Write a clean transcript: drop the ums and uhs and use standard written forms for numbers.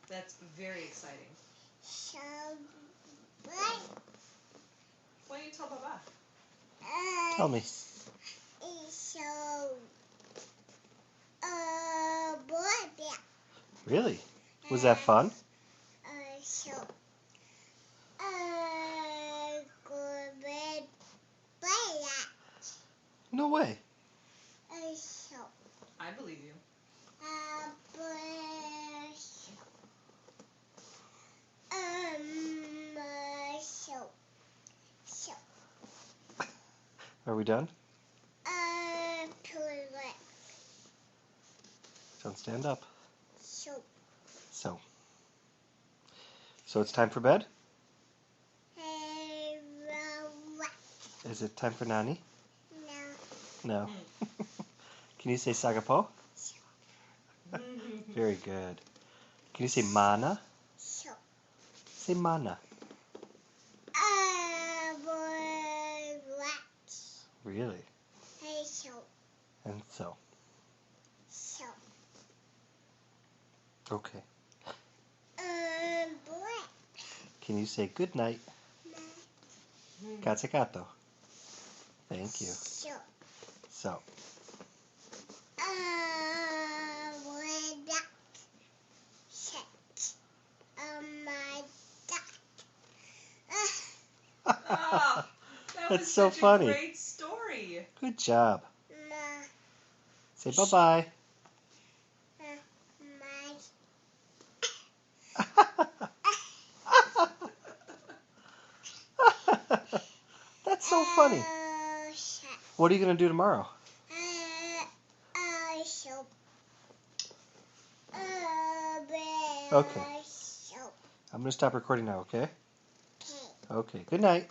That's very exciting. So what? Why don't you tell Baba? Tell me. So boy, Really? Was that fun? So go bed play that. No way. So I believe you. So Are we done? toilet. Don't stand up. So So. So it's time for bed? what? Is it time for Nani? No. No. Can you say Sagapo? Very good. Can you say Mana? So Say Mana. what? Really? So And so. so Okay. boy. Can you say good night? Katsukato. Thank you. So So. what duck? Shit. My duck. Oh, that That's was so such funny. a great story. Good job. My Say bye-bye. That's so funny. shit. What are you going to do tomorrow? So Okay. so I'm going to stop recording now, okay? okay. Okay. Good night.